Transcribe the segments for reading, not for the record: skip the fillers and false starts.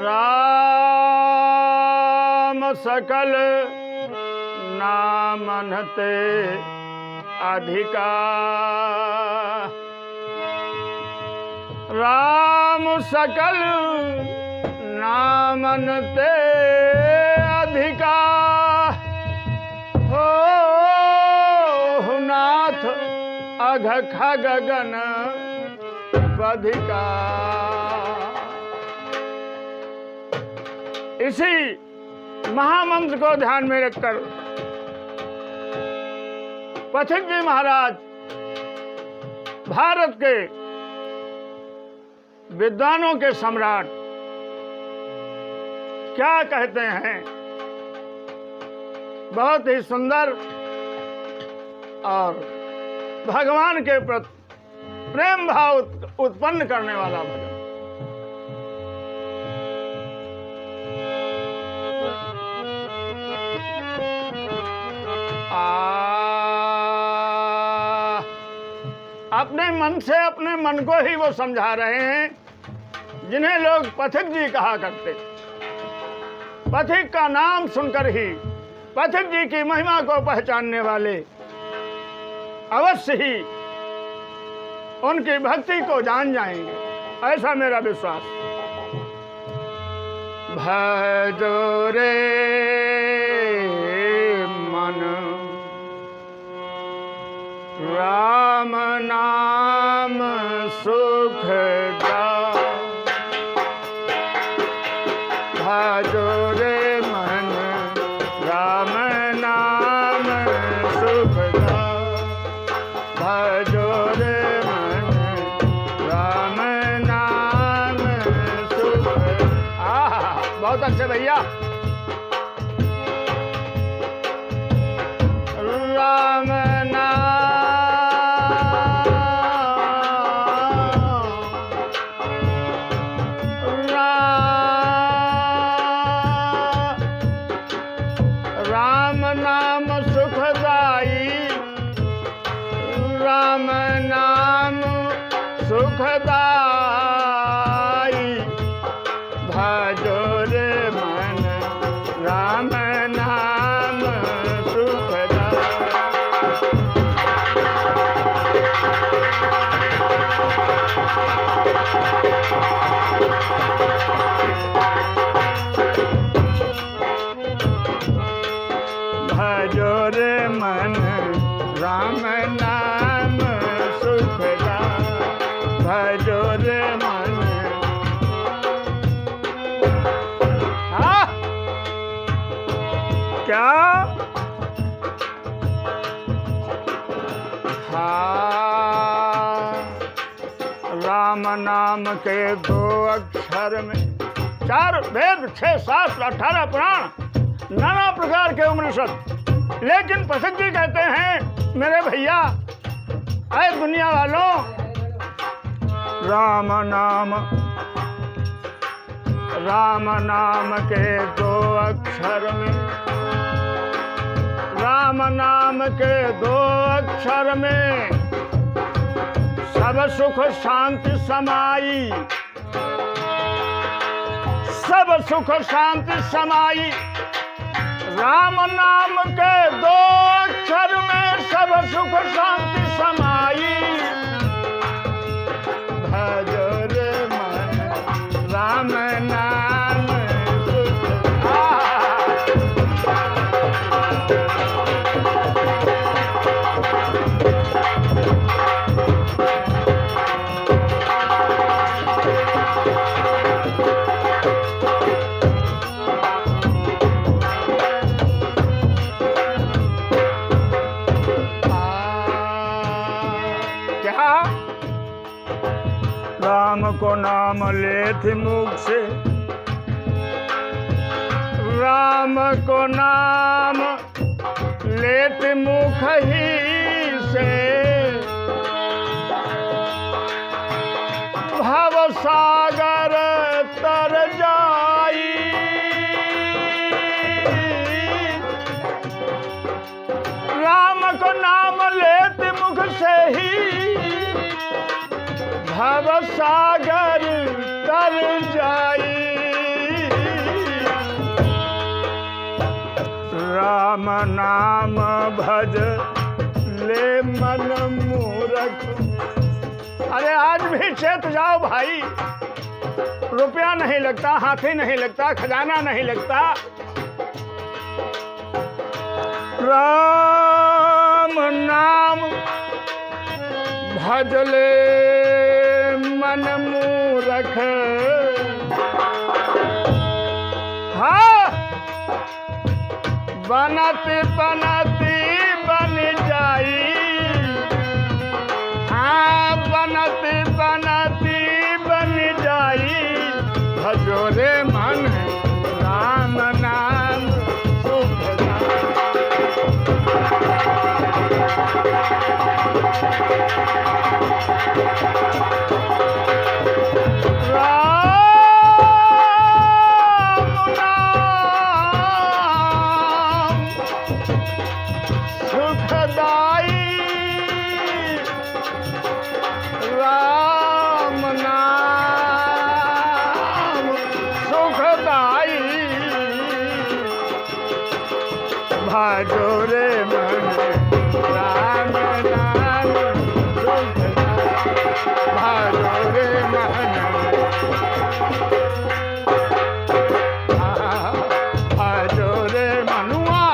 राम सकल नामन ते अधिका, राम सकल नामन ते अधिका, हो नाथ अघ खग गगन बधिका। इसी महामंत्र को ध्यान में रखकर पथिक जी महाराज भारत के विद्वानों के सम्राट क्या कहते हैं, बहुत ही सुंदर और भगवान के प्रति प्रेम भाव उत्पन्न करने वाला भजन। अपने मन से अपने मन को ही वो समझा रहे हैं जिन्हें लोग पथिक जी कहा करते। पथिक का नाम सुनकर ही पथिक जी की महिमा को पहचानने वाले अवश्य ही उनकी भक्ति को जान जाएंगे, ऐसा मेरा विश्वास। भजो रे मन राम नाम सुख दा, भजो रे मन राम नाम सुख दा, भजो रे मन राम नाम सुख। बहुत अच्छे भैया। राम नाम सुखदाई, राम नाम सुखदाई, भजो रे मन राम नाम सुखदाई। भजो रे मन राम नाम सुखदा, भजो रे मन। हाँ क्या? हाँ, राम नाम के 2 अक्षर में 4 वेद, 6 शास्त्र, 18 पुराण, नाना प्रकार के उपनिषद। लेकिन पथिक जी कहते हैं मेरे भैया, ऐ दुनिया वालों, राम नाम के 2 अक्षर में, राम नाम के 2 अक्षर में सब सुख शांति समाई, सब सुख शांति समाई। राम नाम के 2 अक्षर में सब सुख शांति समाई, भजो रे मन राम नाम सुख। राम को नाम लेते मुख से, राम को नाम लेते मुख ही से, भव सागर तर जाई, राम को नाम लेते मुख से ही भव सागर तर जाई, राम नाम भज ले मन मूरख। अरे आज भी चेत जाओ भाई, रुपया नहीं लगता, हाथी नहीं लगता, खजाना नहीं लगता, राम नाम भज ले मन मूरख। हाँ, बनती बनती बन जाई, हाँ बनती बनती बन जाई, भजो रे मन राम नाम सुखदाई। भाजो रे मन राम नाम सुखदाई, भाजो रे मन, भाजो रे मनुआ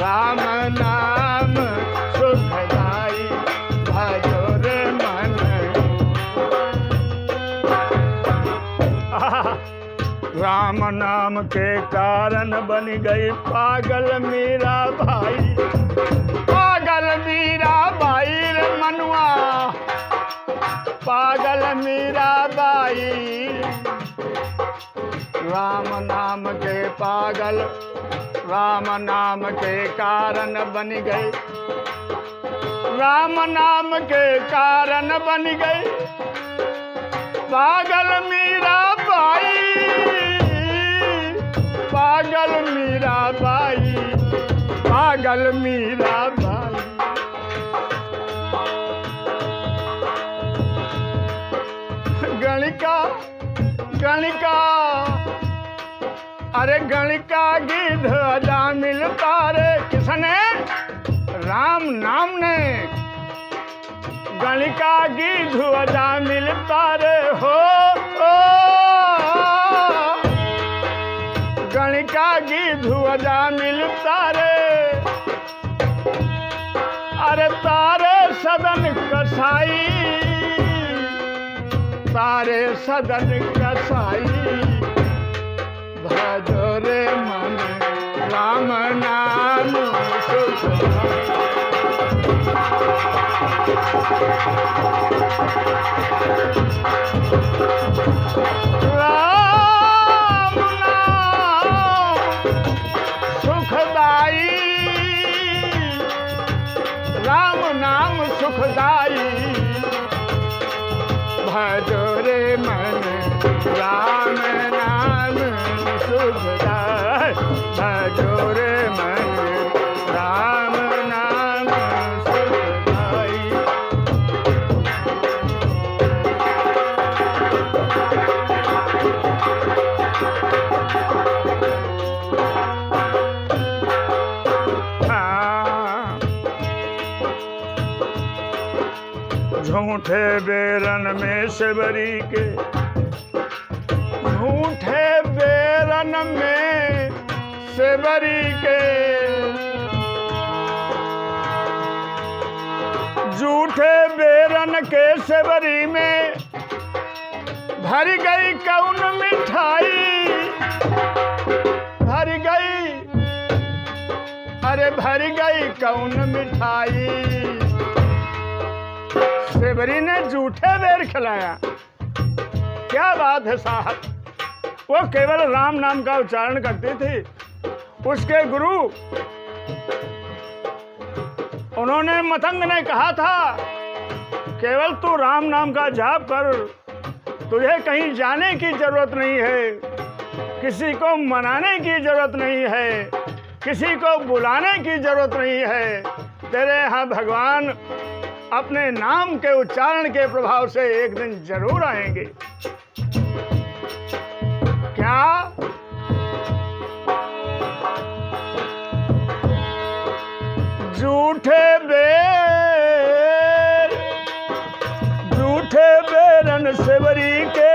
राम नाम सुखदाई, भाजो रे मन। राम नाम के कारण बन गई पागल मीरा भाई, पागल मीरा भाई रे मनुआ, पागल मीरा बाई। राम नाम के पागल, राम नाम के कारण बन गए, राम नाम के कारण बन गए पागल मीरा बाई, पागल मीरा बाई, पागल मीरा बाई। गणिका गणिका, अरे गणिका गिद्ध अजामिल तारे, किसने? राम नाम ने। गणिका गिद्ध अजामिल तारे हो, गणिका गिद्ध अजामिल तारे, अरे तारे सदन कसाई, तारे सदन कसाई, भजो रे मन राम नाम सुखदाई। राम नाम सुखदाई, राम नाम सुखदाई, भजो रे मन राम नाम सुखदाई, भजो रे मन राम नाम सुखदाई। झूठे बेरन में सेवरी के, झूठे बेरन में सेवरी के, झूठे बेरन के सेवरी में भर गई कौन मिठाई, भर गई, अरे भर गई कौन मिठाई। सेवरी ने झूठे बेर खिलाया, क्या बात है साहब। वो केवल राम नाम का उच्चारण करती थी। उसके गुरु उन्होंने मतंग ने कहा था केवल तू राम नाम का जाप कर, तुझे कहीं जाने की जरूरत नहीं है, किसी को मनाने की जरूरत नहीं है, किसी को बुलाने की जरूरत नहीं है। तेरे यहाँ भगवान अपने नाम के उच्चारण के प्रभाव से एक दिन जरूर आएंगे। क्या झूठे बेरन सेवरी के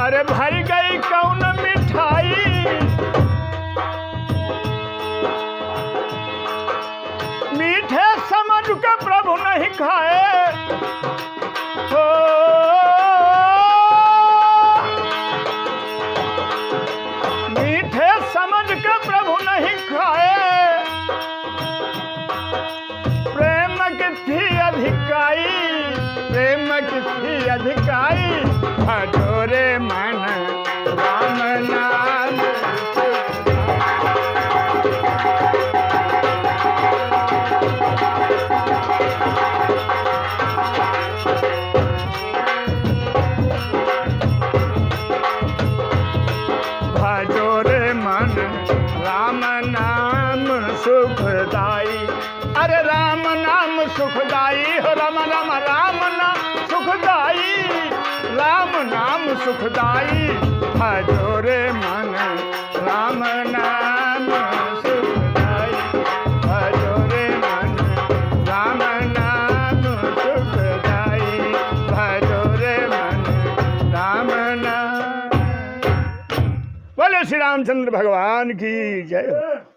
अरे भर गई कौन मिठाई। मीठे समझ के प्रभु नहीं खाए हो, मीठे समझ के प्रभु नहीं खाए। प्रेम की थी अधिकाई, प्रेम की थी अधिकाई। भजोरे मन राम नाम। भजोरे मन राम नाम सुखदाई। अरे राम नाम सुखदाई हो, राम राम राम नाम सुखदाई, राम नाम सुखदाई। भजोरे मन राम नाम सुखदाई, भजोरे मन राम नाम सुखदाई, भजोरे मन राम नाम। बोले श्री रामचंद्र भगवान की जय हो।